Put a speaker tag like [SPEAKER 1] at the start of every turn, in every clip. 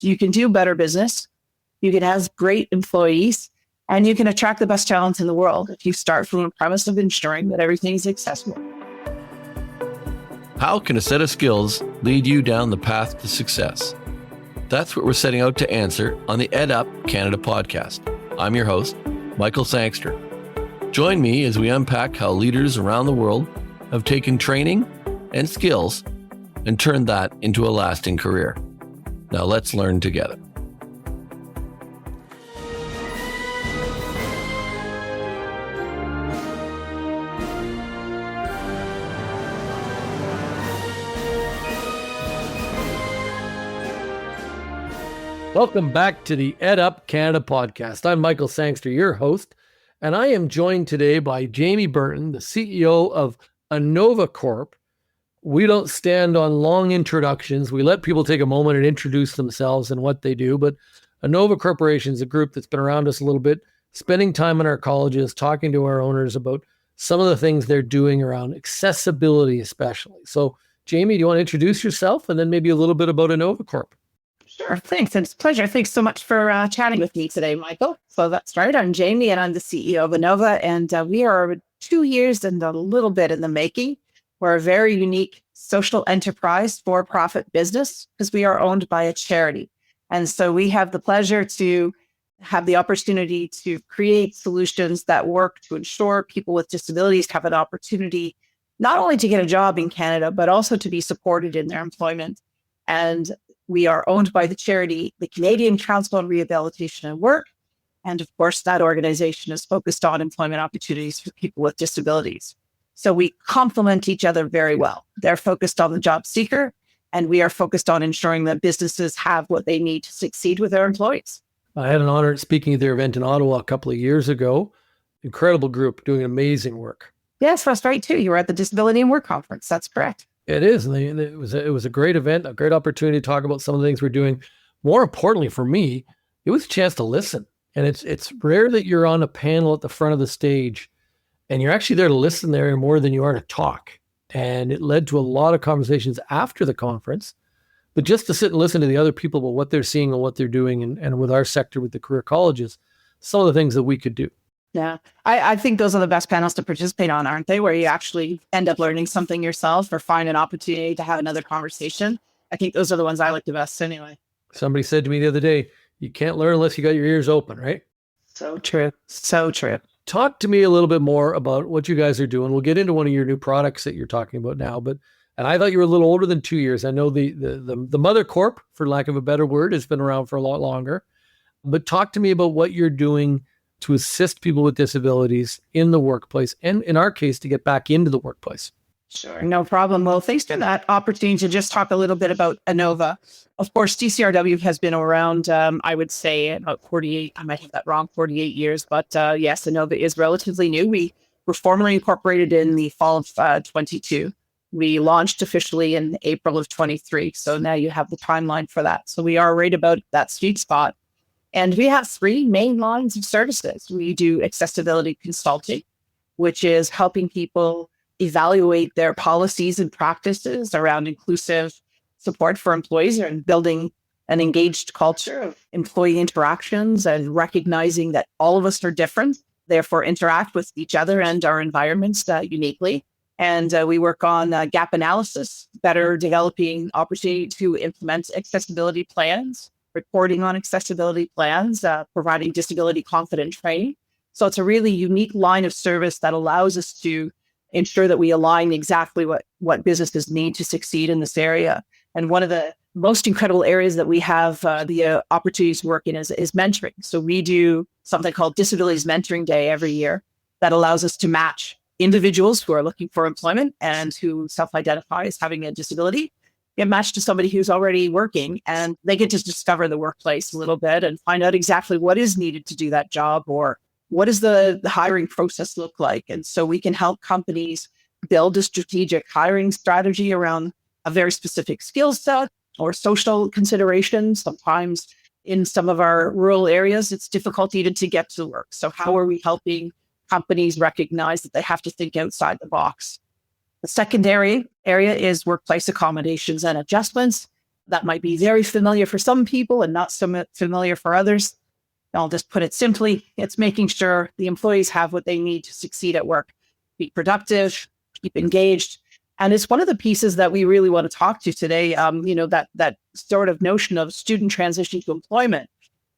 [SPEAKER 1] You can do better business. You can have great employees, and you can attract the best talent in the world if you start from a premise of ensuring that everything's accessible.
[SPEAKER 2] How can a set of skills lead you down the path to success? That's what we're setting out to answer on the EdUp Canada podcast. I'm your host, Michael Sangster. Join me as we unpack how leaders around the world have taken training and skills and turned that into a lasting career. Now let's learn together.
[SPEAKER 3] Welcome back to the EdUp Canada podcast. I'm Michael Sangster, your host, and I am joined today by Jamie Burton, the CEO of INNoVA Corp. We don't stand on long introductions. We let people take a moment and introduce themselves and what they do, but INNoVA Corporation is a group that's been around us a little bit, spending time in our colleges, talking to our owners about some of the things they're doing around accessibility especially. So, Jamie, do you want to introduce yourself and then maybe a little bit about INNoVA Corp?
[SPEAKER 1] Sure. Thanks. It's a pleasure. Thanks so much for chatting with me today, Michael. So that's right. I'm Jamie and I'm the CEO of INNoVA, and we are 2 years and a little bit in the making. We're a very unique social enterprise for-profit business because we are owned by a charity. And so we have the pleasure to have the opportunity to create solutions that work to ensure people with disabilities have an opportunity not only to get a job in Canada, but also to be supported in their employment. And we are owned by the charity, the Canadian Council on Rehabilitation and Work. And of course, that organization is focused on employment opportunities for people with disabilities. So we complement each other very well. They're focused on the job seeker, and we are focused on ensuring that businesses have what they need to succeed with their employees.
[SPEAKER 3] I had an honor at speaking at their event in Ottawa a couple of years ago. Incredible group doing amazing work.
[SPEAKER 1] Yes, that's right too. You were at the Disability and Work Conference. That's correct.
[SPEAKER 3] It is. And it was a great event, a great opportunity to talk about some of the things we're doing. More importantly for me, it was a chance to listen. And it's rare that you're on a panel at the front of the stage and you're actually there to listen there more than you are to talk. And it led to a lot of conversations after the conference, but just to sit and listen to the other people about what they're seeing and what they're doing and with our sector, with the career colleges, some of the things that we could do.
[SPEAKER 1] Yeah, I think those are the best panels to participate on, aren't they? Where you actually end up learning something yourself or find an opportunity to have another conversation. I think those are the ones I like the best anyway.
[SPEAKER 3] Somebody said to me the other day, you can't learn unless you got your ears open, right?
[SPEAKER 1] So true. So true.
[SPEAKER 3] Talk to me a little bit more about what you guys are doing. We'll get into one of your new products that you're talking about now, and I thought you were a little older than 2 years. I know the Mother Corp, for lack of a better word, has been around for a lot longer. But talk to me about what you're doing to assist people with disabilities in the workplace, and in our case, to get back into the workplace.
[SPEAKER 1] Sure, no problem. Well, thanks for that opportunity to just talk a little bit about INNoVA. Of course, DCRW has been around, I would say, about 48, I might have that wrong, 48 years. But yes, INNoVA is relatively new. We were formally incorporated in the fall of 22. We launched officially in April of 23. So now you have the timeline for that. So we are right about that sweet spot. And we have 3 main lines of services. We do accessibility consulting, which is helping people evaluate their policies and practices around inclusive support for employees and building an engaged culture of employee interactions and recognizing that all of us are different, therefore interact with each other and our environments uniquely. And we work on gap analysis, better developing opportunity to implement accessibility plans, reporting on accessibility plans, providing disability confident training. So it's a really unique line of service that allows us to ensure that we align exactly what businesses need to succeed in this area. And one of the most incredible areas that we have the opportunities to work in is mentoring. So we do something called Disabilities Mentoring Day every year that allows us to match individuals who are looking for employment and who self-identify as having a disability, get matched to somebody who's already working, and they get to discover the workplace a little bit and find out exactly what is needed to do that job, or what does the hiring process look like. And so we can help companies build a strategic hiring strategy around a very specific skill set or social considerations. Sometimes in some of our rural areas, it's difficult even to get to work. So how are we helping companies recognize that they have to think outside the box? The secondary area is workplace accommodations and adjustments. That might be very familiar for some people and not so familiar for others. I'll just put it simply, it's making sure the employees have what they need to succeed at work, be productive, keep engaged. And it's one of the pieces that we really want to talk to today, that sort of notion of student transition to employment.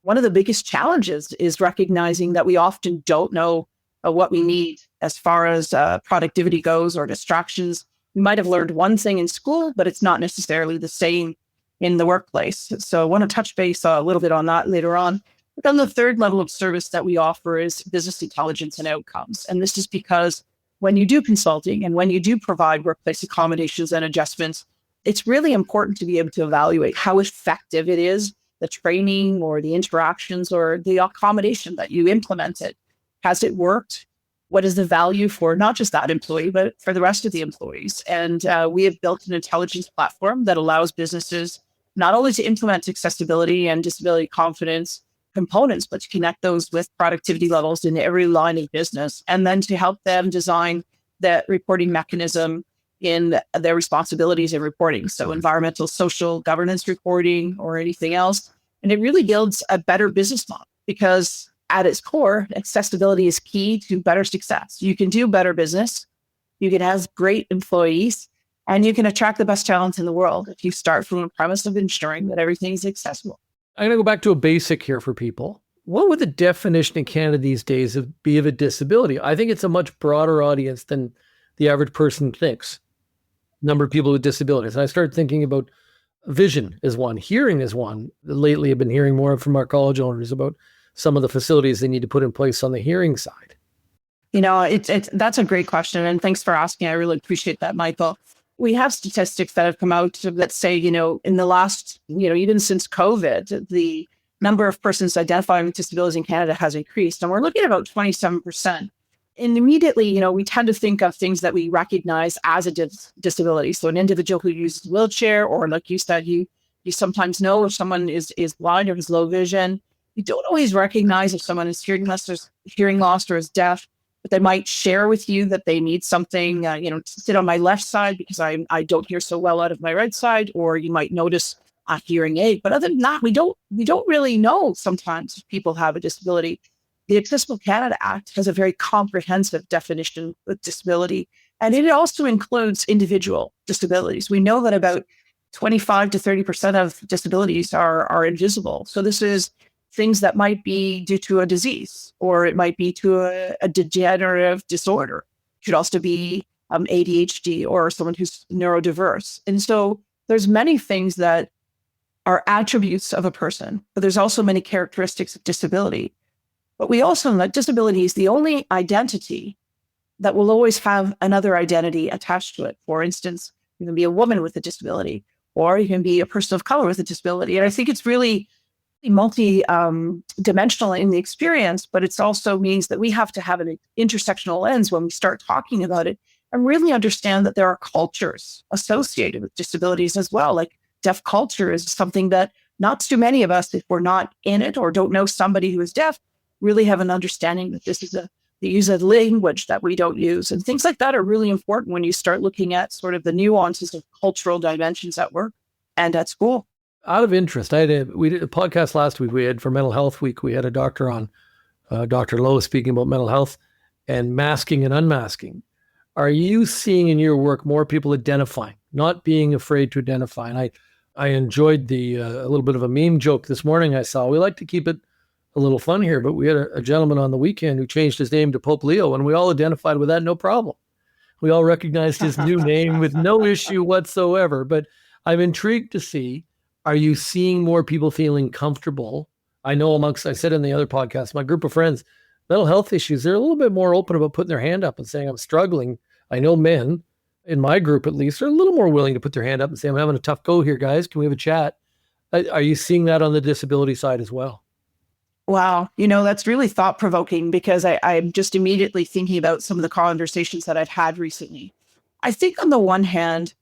[SPEAKER 1] One of the biggest challenges is recognizing that we often don't know what we need as far as productivity goes or distractions. We might have learned one thing in school, but it's not necessarily the same in the workplace. So I want to touch base a little bit on that later on. But then the third level of service that we offer is business intelligence and outcomes. And this is because when you do consulting and when you do provide workplace accommodations and adjustments, it's really important to be able to evaluate how effective it is, the training or the interactions or the accommodation that you implemented. Has it worked? What is the value for not just that employee, but for the rest of the employees? And we have built an intelligence platform that allows businesses not only to implement accessibility and disability confidence components, but to connect those with productivity levels in every line of business, and then to help them design that reporting mechanism in their responsibilities in reporting. So environmental, social, governance reporting, or anything else. And it really builds a better business model because at its core, accessibility is key to better success. You can do better business, you can have great employees, and you can attract the best talent in the world if you start from a premise of ensuring that everything is accessible.
[SPEAKER 3] I'm going to go back to a basic here for people. What would the definition in Canada these days be of a disability? I think it's a much broader audience than the average person thinks. Number of people with disabilities. And I started thinking about vision is one, hearing is one. Lately, I've been hearing more from our college owners about some of the facilities they need to put in place on the hearing side.
[SPEAKER 1] That's a great question. And thanks for asking. I really appreciate that, Michael. We have statistics that have come out that say, in the last, even since COVID, the number of persons identifying with disabilities in Canada has increased. And we're looking at about 27%. And immediately, we tend to think of things that we recognize as a disability. So an individual who uses a wheelchair, or like you said, you sometimes know if someone is blind or has low vision. You don't always recognize if someone is hearing loss or is deaf. But they might share with you that they need something, to sit on my left side because I don't hear so well out of my right side, or you might notice a hearing aid. But other than that, we don't really know sometimes if people have a disability. The Accessible Canada Act has a very comprehensive definition of disability, and it also includes individual disabilities. We know that about 25 to 30% of disabilities are invisible. So this is things that might be due to a disease, or it might be to a degenerative disorder. It could also be ADHD or someone who's neurodiverse. And so there's many things that are attributes of a person, but there's also many characteristics of disability. But we also know that disability is the only identity that will always have another identity attached to it. For instance, you can be a woman with a disability, or you can be a person of color with a disability. And I think it's really multi-dimensional in the experience, but it also means that we have to have an intersectional lens when we start talking about it and really understand that there are cultures associated with disabilities as well. Like deaf culture is something that not too many of us, if we're not in it or don't know somebody who is deaf, really have an understanding that this is they use a language that we don't use. And things like that are really important when you start looking at sort of the nuances of cultural dimensions at work and at school.
[SPEAKER 3] Out of interest, we did a podcast last week. We had for Mental Health Week, we had a doctor on, Dr. Lowe, speaking about mental health and masking and unmasking. Are you seeing in your work more people identifying, not being afraid to identify? And I enjoyed a little bit of a meme joke this morning I saw. We like to keep it a little fun here, but we had a gentleman on the weekend who changed his name to Pope Leo, and we all identified with that, no problem. We all recognized his new name with no issue whatsoever. But I'm intrigued to see, are you seeing more people feeling comfortable? I know I said in the other podcast, my group of friends, mental health issues, they're a little bit more open about putting their hand up and saying, I'm struggling. I know men, in my group at least, are a little more willing to put their hand up and say, I'm having a tough go here, guys. Can we have a chat? Are you seeing that on the disability side as well?
[SPEAKER 1] Wow. That's really thought-provoking because I'm just immediately thinking about some of the conversations that I've had recently. I think on the one hand,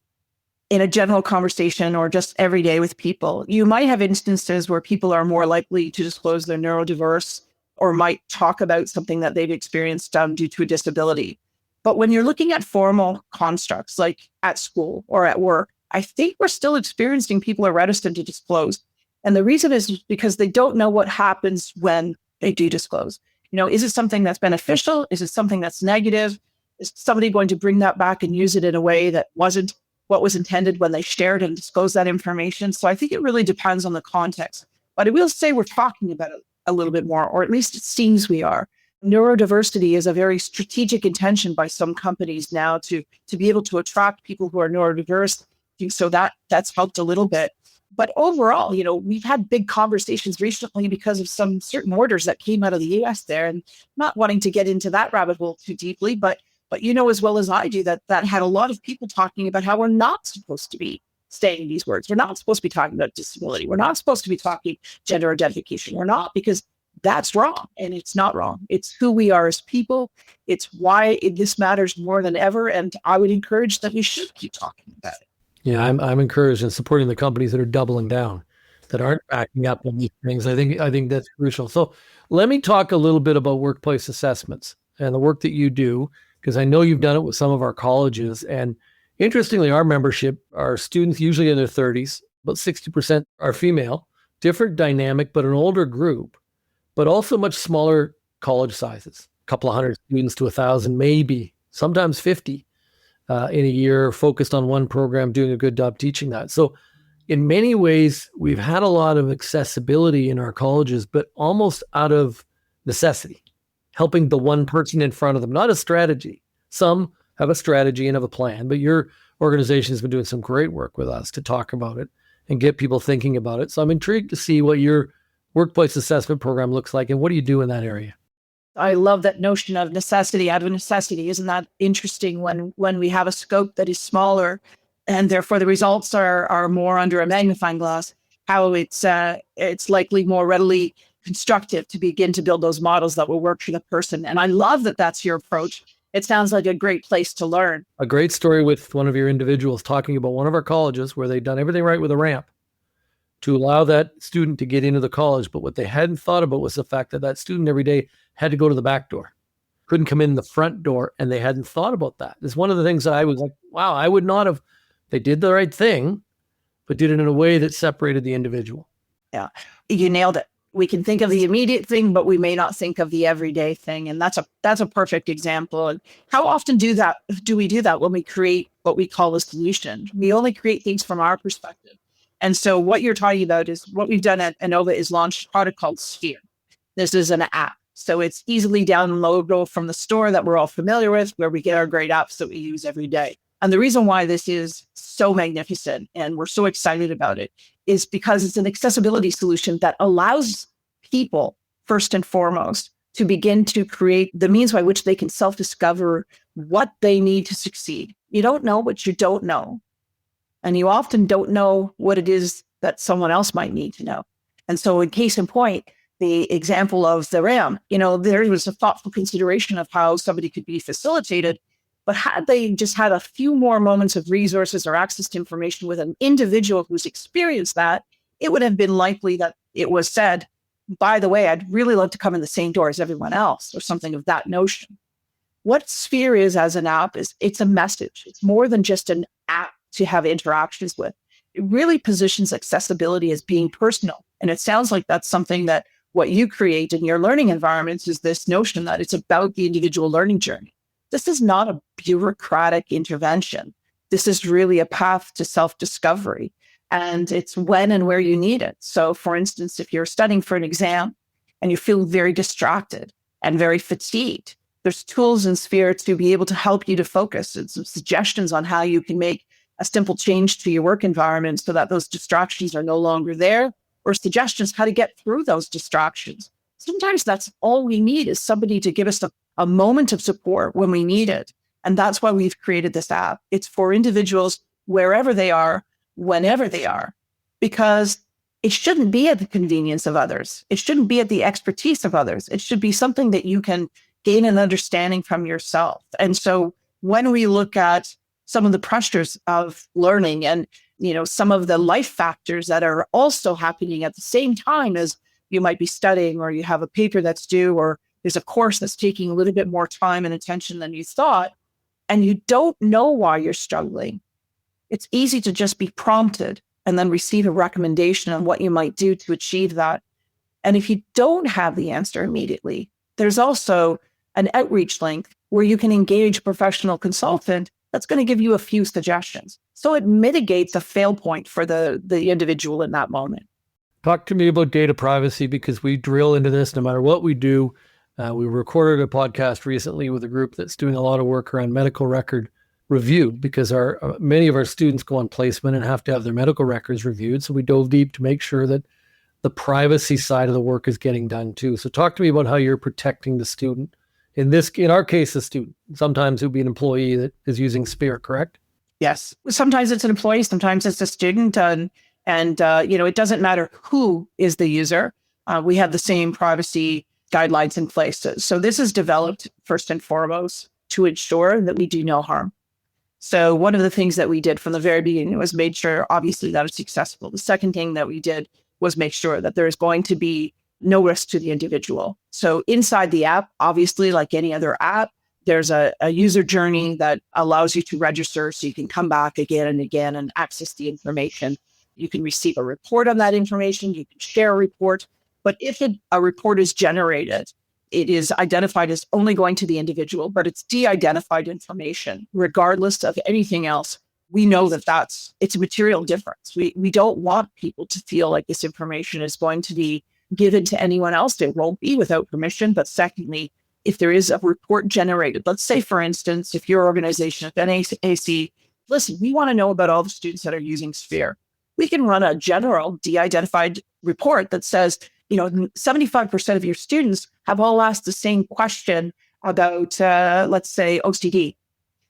[SPEAKER 1] in a general conversation or just every day with people, you might have instances where people are more likely to disclose they're neurodiverse or might talk about something that they've experienced due to a disability. But when you're looking at formal constructs like at school or at work, I think we're still experiencing people are reticent to disclose. And the reason is because they don't know what happens when they do disclose. Is it something that's beneficial? Is it something that's negative? Is somebody going to bring that back and use it in a way that wasn't what was intended when they shared and disclosed that information? So I think it really depends on the context. But I will say we're talking about it a little bit more, or at least it seems we are. Neurodiversity is a very strategic intention by some companies now to be able to attract people who are neurodiverse. So that's helped a little bit. But overall, we've had big conversations recently because of some certain orders that came out of the US there, and not wanting to get into that rabbit hole too deeply, but as well as I do that had a lot of people talking about how we're not supposed to be saying these words. We're not supposed to be talking about disability. We're not supposed to be talking gender identification. We're not, because that's wrong, and it's not wrong. It's who we are as people. It's why this matters more than ever, and I would encourage that we should keep talking about it.
[SPEAKER 3] Yeah, I'm encouraged in supporting the companies that are doubling down, that aren't backing up on these things. I think that's crucial. So let me talk a little bit about workplace assessments and the work that you do, because I know you've done it with some of our colleges. And interestingly, our membership are students usually in their 30s, about 60% are female, different dynamic, but an older group, but also much smaller college sizes, a couple of hundred students to 1,000, maybe, sometimes 50. In a year, focused on one program, doing a good job teaching that. So in many ways, we've had a lot of accessibility in our colleges, but almost out of necessity, helping the one person in front of them, not a strategy. Some have a strategy and have a plan, but your organization has been doing some great work with us to talk about it and get people thinking about it. So I'm intrigued to see what your workplace assessment program looks like, and what do you do in that area?
[SPEAKER 1] I love that notion of necessity out of necessity. Isn't that interesting when we have a scope that is smaller and therefore the results are more under a magnifying glass, how it's likely more readily constructive to begin to build those models that will work for the person. And I love that that's your approach. It sounds like a great place to learn.
[SPEAKER 3] A great story with one of your individuals talking about one of our colleges where they'd done everything right with a ramp to allow that student to get into the college. But what they hadn't thought about was the fact that that student every day had to go to the back door, couldn't come in the front door, and they hadn't thought about that. It's one of the things that I was like, wow, I would not have. They did the right thing, but did it in a way that separated the individual.
[SPEAKER 1] Yeah, you nailed it. We can think of the immediate thing, but we may not think of the everyday thing. And that's a perfect example. And how often do we do that when we create what we call a solution? We only create things from our perspective. And so what you're talking about is what we've done at INNoVA is launch a product called Sphere. This is an app. So it's easily downloadable from the store that we're all familiar with, where we get our great apps that we use every day. And the reason why this is so magnificent and we're so excited about it is because it's an accessibility solution that allows people, first and foremost, to begin to create the means by which they can self-discover what they need to succeed. You don't know what you don't know. And you often don't know what it is that someone else might need to know. And so in case in point, the example of the RAM, there was a thoughtful consideration of how somebody could be facilitated, but had they just had a few more moments of resources or access to information with an individual who's experienced that, it would have been likely that it was said, by the way, I'd really love to come in the same door as everyone else, or something of that notion. What Sphere is as an app is it's a message. It's more than just an app to have interactions with. It really positions accessibility as being personal. And it sounds like that's something that what you create in your learning environments is this notion that it's about the individual learning journey. This is not a bureaucratic intervention. This is really a path to self-discovery, and it's when and where you need it. So for instance, if you're studying for an exam and you feel very distracted and very fatigued, there's tools in Sphere to be able to help you to focus, and some suggestions on how you can make a simple change to your work environment so that those distractions are no longer there, or suggestions how to get through those distractions. Sometimes that's all we need, is somebody to give us a moment of support when we need it. And that's why we've created this app. It's for individuals wherever they are, whenever they are, because it shouldn't be at the convenience of others. It shouldn't be at the expertise of others. It should be something that you can gain an understanding from yourself. And so when we look at some of the pressures of learning and some of the life factors that are also happening at the same time as you might be studying, or you have a paper that's due, or there's a course that's taking a little bit more time and attention than you thought, and you don't know why you're struggling, it's easy to just be prompted and then receive a recommendation on what you might do to achieve that. And if you don't have the answer immediately, there's also an outreach link where you can engage a professional consultant that's going to give you a few suggestions. So it mitigates a fail point for the individual in that moment.
[SPEAKER 3] Talk to me about data privacy, because we drill into this no matter what we do. We recorded a podcast recently with a group that's doing a lot of work around medical record review, because many of our students go on placement and have to have their medical records reviewed. So we dove deep to make sure that the privacy side of the work is getting done too. So talk to me about how you're protecting the student. In our case, the student. Sometimes it would be an employee that is using Sphere, correct?
[SPEAKER 1] Yes. Sometimes it's an employee, sometimes it's a student, and it doesn't matter who is the user. We have the same privacy guidelines in place. So this is developed first and foremost to ensure that we do no harm. So one of the things that we did from the very beginning was made sure, obviously, that it's accessible. The second thing that we did was make sure that there is going to be no risk to the individual. So inside the app, obviously, like any other app, there's a user journey that allows you to register so you can come back again and again and access the information. You can receive a report on that information. You can share a report. But if a report is generated, it is identified as only going to the individual, but it's de-identified information, regardless of anything else. We know that it's a material difference. We don't want people to feel like this information is going to be given to anyone else. It won't be without permission. But secondly, if there is a report generated, let's say, for instance, if your organization, if NAC, listen, we want to know about all the students that are using Sphere. We can run a general de-identified report that says, 75% of your students have all asked the same question about, let's say, OCD.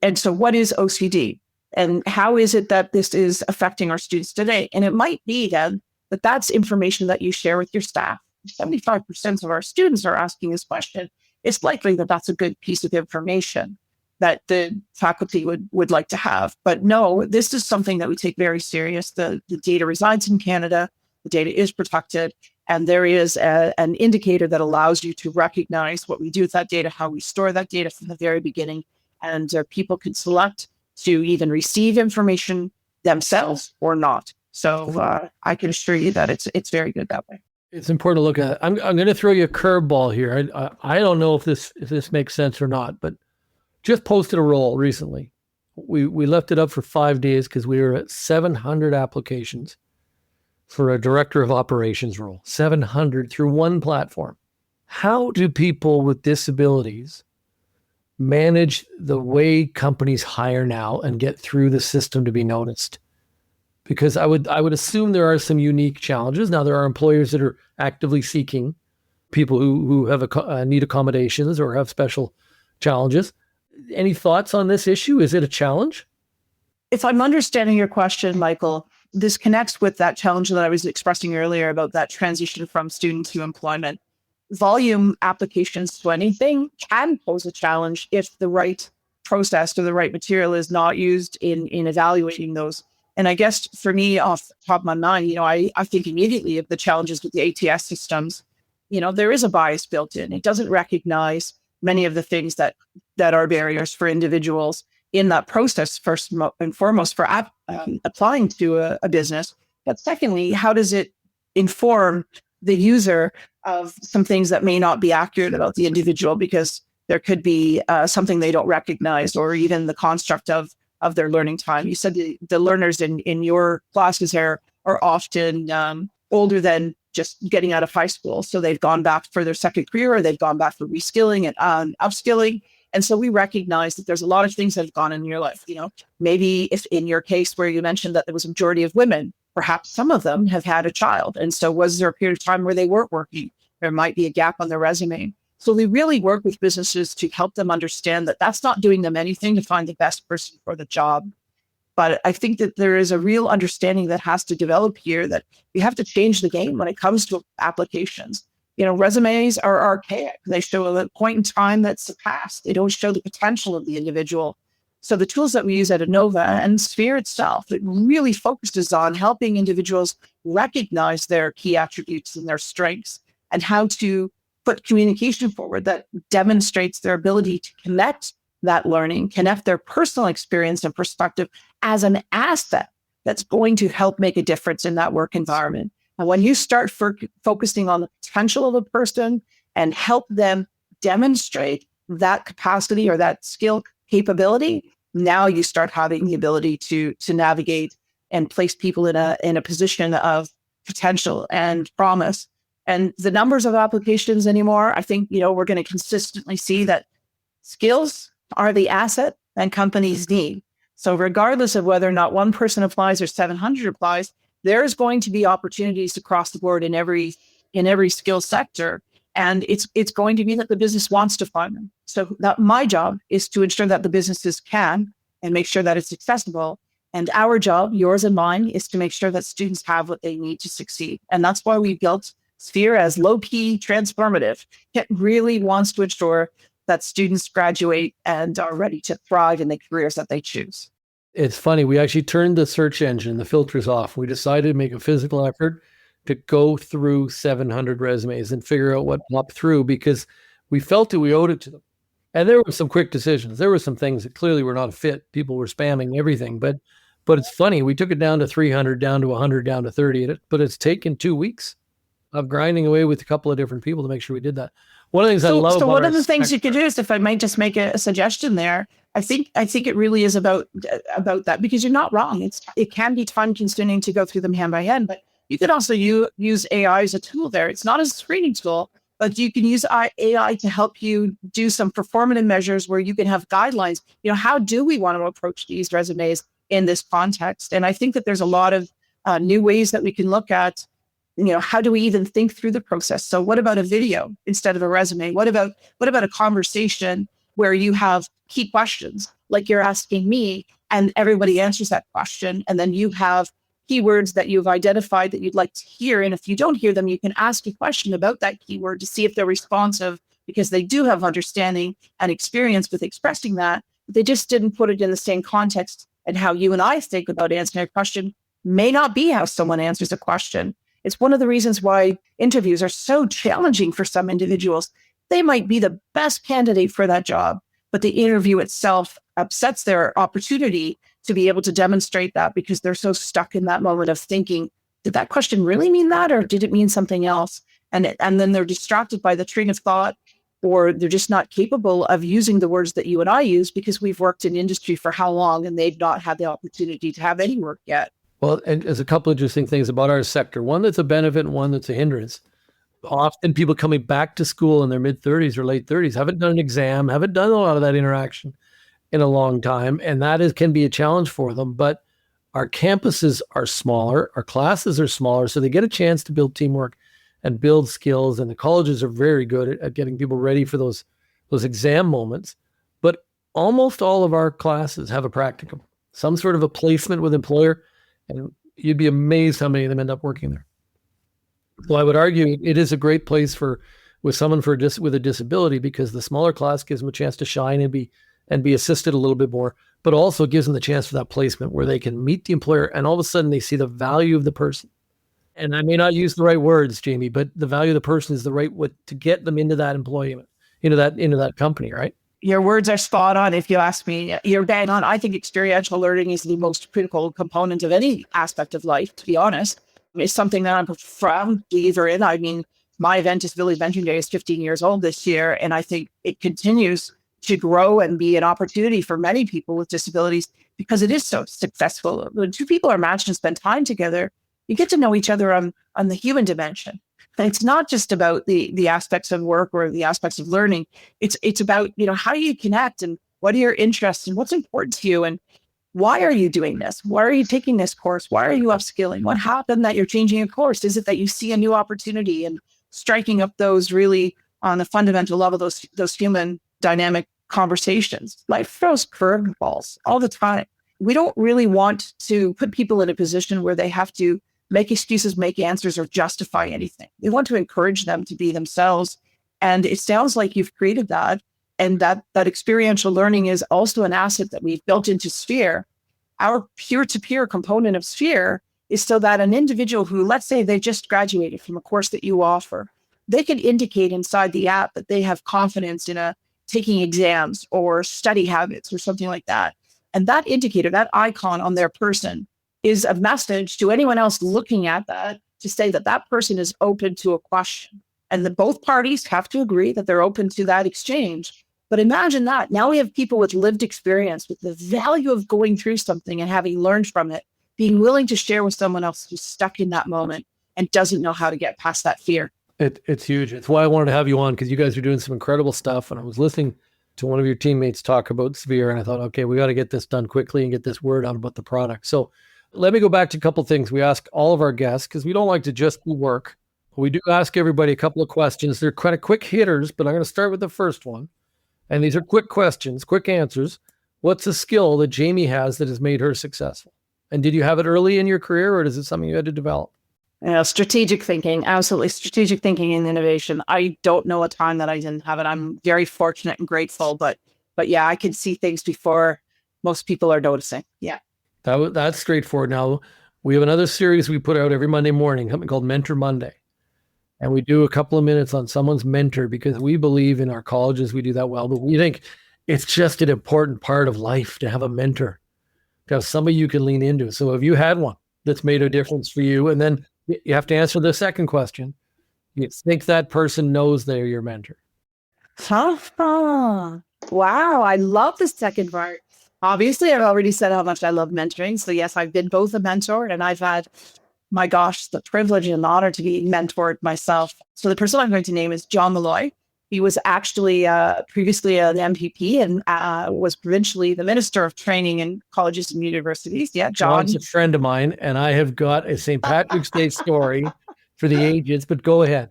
[SPEAKER 1] And so what is OCD? And how is it that this is affecting our students today? And it might be then that that's information that you share with your staff. 75% of our students are asking this question. It's likely that that's a good piece of information that the faculty would like to have. But no, this is something that we take very serious. The data resides in Canada. The data is protected. And there is an indicator that allows you to recognize what we do with that data, how we store that data from the very beginning. And people can select to even receive information themselves or not. So I can assure you that it's very good that way.
[SPEAKER 3] It's important to look at. I'm going to throw you a curveball here. I don't know if this makes sense or not, but just posted a role recently. We left it up for 5 days because we were at 700 applications for a director of operations role. 700 through one platform. How do people with disabilities manage the way companies hire now and get through the system to be noticed? Because I would assume there are some unique challenges. Now, there are employers that are actively seeking people who have need accommodations or have special challenges. Any thoughts on this issue? Is it a challenge?
[SPEAKER 1] If I'm understanding your question, Michael, this connects with that challenge that I was expressing earlier about that transition from student to employment. Volume applications to anything can pose a challenge if the right process or the right material is not used in evaluating those. And I guess for me, off the top of my mind, I think immediately of the challenges with the ATS systems. There is a bias built in. It doesn't recognize many of the things that are barriers for individuals in that process, first and foremost, for applying to a business. But secondly, how does it inform the user of some things that may not be accurate about the individual, because there could be something they don't recognize, or even the construct of their learning time. You said the learners in your classes are often older than just getting out of high school. So they've gone back for their second career, or they've gone back for reskilling and upskilling. And so we recognize that there's a lot of things that have gone in your life. Maybe if in your case where you mentioned that there was a majority of women, perhaps some of them have had a child. And so was there a period of time where they weren't working? There might be a gap on their resume. So we really work with businesses to help them understand that that's not doing them anything to find the best person for the job. But I think that there is a real understanding that has to develop here, that we have to change the game when it comes to applications. Resumes are archaic. They show a point in time that's past. They don't show the potential of the individual. So the tools that we use at INNoVA and Sphere itself, it really focuses on helping individuals recognize their key attributes and their strengths, and how to put communication forward that demonstrates their ability to connect that learning, connect their personal experience and perspective as an asset that's going to help make a difference in that work environment. And when you start focusing on the potential of a person and help them demonstrate that capacity or that skill capability, now you start having the ability to navigate and place people in a position of potential and promise. And the numbers of applications anymore, I think, we're going to consistently see that skills are the asset and companies need. So regardless of whether or not one person applies or 700 applies, there's going to be opportunities across the board in every skill sector. And it's going to be that the business wants to find them. So that my job is to ensure that the businesses can and make sure that it's accessible. And our job, yours and mine, is to make sure that students have what they need to succeed. And that's why we built Sphere as low-key transformative. It really wants to ensure that students graduate and are ready to thrive in the careers that they choose.
[SPEAKER 3] It's funny. We actually turned the search engine, the filters off. We decided to make a physical effort to go through 700 resumes and figure out what popped through, because we felt that we owed it to them. And there were some quick decisions. There were some things that clearly were not a fit. People were spamming everything. But it's funny. We took it down to 300, down to 100, down to 30. But it's taken 2 weeks of grinding away with a couple of different people to make sure we did that. One of the things I love.
[SPEAKER 1] So one of the things you could do is, if I might just make a suggestion there, I think it really is about that, because you're not wrong. It can be time consuming to go through them hand by hand, but you could also use AI as a tool there. It's not as a screening tool, but you can use AI to help you do some performative measures where you can have guidelines. How do we want to approach these resumes in this context? And I think that there's a lot of new ways that we can look at. How do we even think through the process? So what about a video instead of a resume? What about a conversation where you have key questions like you're asking me and everybody answers that question? And then you have keywords that you've identified that you'd like to hear. And if you don't hear them, you can ask a question about that keyword to see if they're responsive, because they do have understanding and experience with expressing that. They just didn't put it in the same context. And how you and I think about answering a question may not be how someone answers a question. It's one of the reasons why interviews are so challenging for some individuals. They might be the best candidate for that job, but the interview itself upsets their opportunity to be able to demonstrate that, because they're so stuck in that moment of thinking, did that question really mean that, or did it mean something else? And then they're distracted by the train of thought, or they're just not capable of using the words that you and I use, because we've worked in industry for how long and they've not had the opportunity to have any work yet.
[SPEAKER 3] Well, and there's a couple of interesting things about our sector. One that's a benefit and one that's a hindrance. Often people coming back to school in their mid-30s or late 30s haven't done an exam, haven't done a lot of that interaction in a long time. And that can be a challenge for them. But our campuses are smaller, our classes are smaller, so they get a chance to build teamwork and build skills. And the colleges are very good at getting people ready for those exam moments. But almost all of our classes have a practicum, some sort of a placement with employer. And you'd be amazed how many of them end up working there. So I would argue it is a great place with someone with a disability, because the smaller class gives them a chance to shine and be assisted a little bit more, but also gives them the chance for that placement where they can meet the employer and all of a sudden they see the value of the person. And I may not use the right words, Jamie, but the value of the person is the right way to get them into that employment, into that company, right?
[SPEAKER 1] Your words are spot on. If you ask me, you're bang on. I think experiential learning is the most critical component of any aspect of life, to be honest. It's something that I'm a profound believer in. I mean, my event, Disability Mentoring Day, is 15 years old this year, and I think it continues to grow and be an opportunity for many people with disabilities, because it is so successful. When two people are matched and spend time together, you get to know each other on the human dimension. And it's not just about the aspects of work or the aspects of learning. It's about, how do you connect, and what are your interests, and what's important to you, and why are you doing this? Why are you taking this course? Why are you upskilling? What happened that you're changing a course? Is it that you see a new opportunity, and striking up those really on the fundamental level, those human dynamic conversations? Life throws curveballs all the time. We don't really want to put people in a position where they have to make excuses, make answers, or justify anything. We want to encourage them to be themselves. And it sounds like you've created that. And that experiential learning is also an asset that we've built into Sphere. Our peer-to-peer component of Sphere is so that an individual who, let's say they just graduated from a course that you offer, they can indicate inside the app that they have confidence in taking exams or study habits or something like that. And that indicator, that icon on their person is a message to anyone else looking at that to say that that person is open to a question. And that both parties have to agree that they're open to that exchange. But imagine that. Now we have people with lived experience, with the value of going through something and having learned from it, being willing to share with someone else who's stuck in that moment and doesn't know how to get past that fear.
[SPEAKER 3] It's huge. It's why I wanted to have you on, because you guys are doing some incredible stuff. And I was listening to one of your teammates talk about Sphere, and I thought, okay, we got to get this done quickly and get this word out about the product. So let me go back to a couple of things we ask all of our guests, because we don't like to just do work. We do ask everybody a couple of questions. They're kind of quick hitters, but I'm going to start with the first one. And these are quick questions, quick answers. What's a skill that Jamie has that has made her successful? And did you have it early in your career, or is it something you had to develop?
[SPEAKER 1] Strategic thinking, absolutely. Strategic thinking and innovation. I don't know a time that I didn't have it. I'm very fortunate and grateful, but yeah, I can see things before most people are noticing. Yeah.
[SPEAKER 3] That's straightforward. Now, we have another series we put out every Monday morning, something called Mentor Monday. And we do a couple of minutes on someone's mentor, because we believe in our colleges we do that well, but we think it's just an important part of life to have a mentor, to have somebody you can lean into. So have you had one that's made a difference for you? And then you have to answer the second question. You think that person knows they're your mentor?
[SPEAKER 1] Wow. I love the second part. Obviously, I've already said how much I love mentoring. So yes, I've been both a mentor, and I've had, my gosh, the privilege and honor to be mentored myself. So the person I'm going to name is John Malloy. He was actually previously an MPP and was provincially the Minister of Training in colleges and universities. Yeah, John.
[SPEAKER 3] John's a friend of mine, and I have got a St. Patrick's Day story for the ages, but go ahead.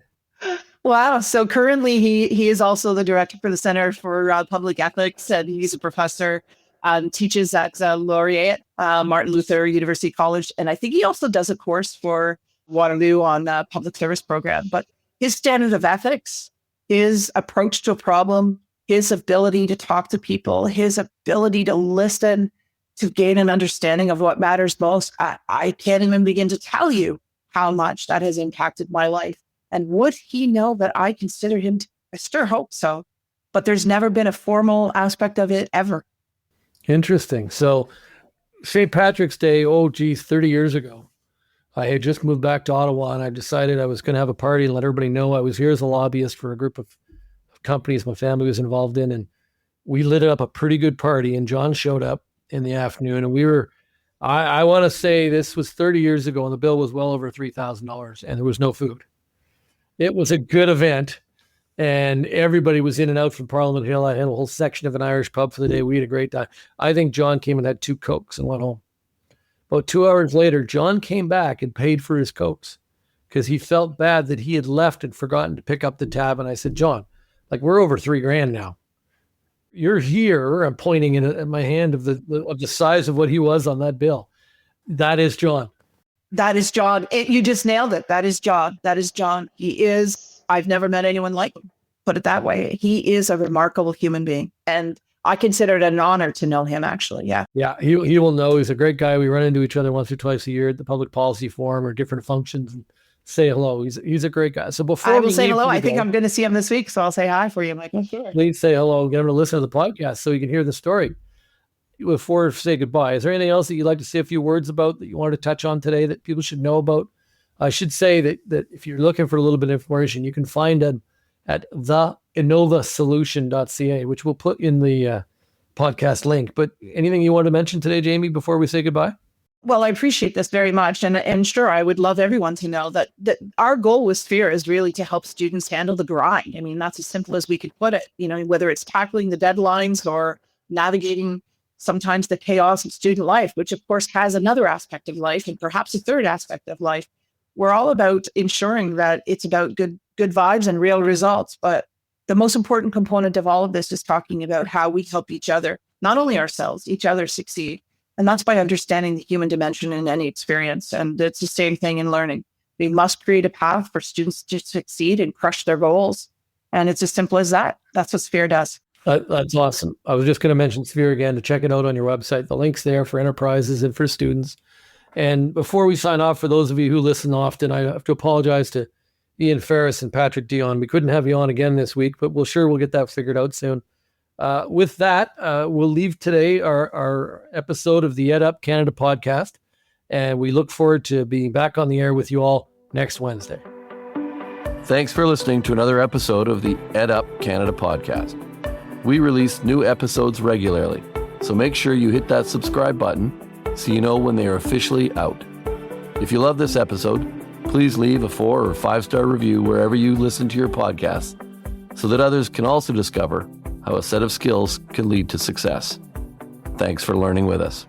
[SPEAKER 1] Wow. So currently he is also the director for the Center for Public Ethics, and he's a professor, teaches at Laureate, Martin Luther University College. And I think he also does a course for Waterloo on public service program. But his standard of ethics, his approach to a problem, his ability to talk to people, his ability to listen, to gain an understanding of what matters most, I can't even begin to tell you how much that has impacted my life. And would he know that I consider him I sure hope so. But there's never been a formal aspect of it ever.
[SPEAKER 3] Interesting. So St. Patrick's Day, 30 years ago, I had just moved back to Ottawa, and I decided I was going to have a party and let everybody know I was here as a lobbyist for a group of companies my family was involved in. And we lit up a pretty good party, and John showed up in the afternoon, and we were, I want to say this was 30 years ago, and the bill was well over $3,000, and there was no food. It was a good event, and everybody was in and out from Parliament Hill. I had a whole section of an Irish pub for the day. We had a great time. I think John came and had 2 Cokes and went home. About 2 hours later, John came back and paid for his Cokes because he felt bad that he had left and forgotten to pick up the tab. And I said, John, like, we're over $3,000 now. You're here. I'm pointing at my hand of the size of what he was on that bill. That is John.
[SPEAKER 1] That is John. You just nailed it. That is John. That is John. I've never met anyone like him. Put it that way. He is a remarkable human being. And I consider it an honor to know him, actually. Yeah.
[SPEAKER 3] Yeah. He will know. He's a great guy. We run into each other once or twice a year at the public policy forum or different functions and say hello. He's a great guy. So before
[SPEAKER 1] I will say hello. I think I'm going to see him this week. So I'll say hi for you, Michael. Sure.
[SPEAKER 3] Please say hello. Get him to listen to the podcast so you can hear the story. Before we say goodbye, is there anything else that you'd like to say a few words about that you wanted to touch on today that people should know about? I should say that if you're looking for a little bit of information, you can find it at the INNoVAsolution.ca, which we'll put in the podcast link. But anything you want to mention today, Jamie, before we say goodbye?
[SPEAKER 1] Well, I appreciate this very much. And sure, I would love everyone to know that our goal with Sphere is really to help students handle the grind. I mean, that's as simple as we could put it, whether it's tackling the deadlines or navigating sometimes the chaos of student life, which of course has another aspect of life and perhaps a third aspect of life. We're all about ensuring that it's about good vibes and real results. But the most important component of all of this is talking about how we help each other, not only ourselves, each other succeed. And that's by understanding the human dimension in any experience. And it's the same thing in learning. We must create a path for students to succeed and crush their goals. And it's as simple as that. That's what Sphere does.
[SPEAKER 3] That's awesome. I was just going to mention Sphere again to check it out on your website. The link's there for enterprises and for students. And before we sign off, for those of you who listen often, I have to apologize to Ian Ferris and Patrick Dion. We couldn't have you on again this week, but we'll get that figured out soon. With that, we'll leave today our episode of the EdUp Canada podcast, and we look forward to being back on the air with you all next Wednesday.
[SPEAKER 2] Thanks for listening to another episode of the EdUp Canada podcast. We release new episodes regularly, so make sure you hit that subscribe button so you know when they are officially out. If you love this episode, please leave a 4 or 5-star review wherever you listen to your podcasts so that others can also discover how a set of skills can lead to success. Thanks for learning with us.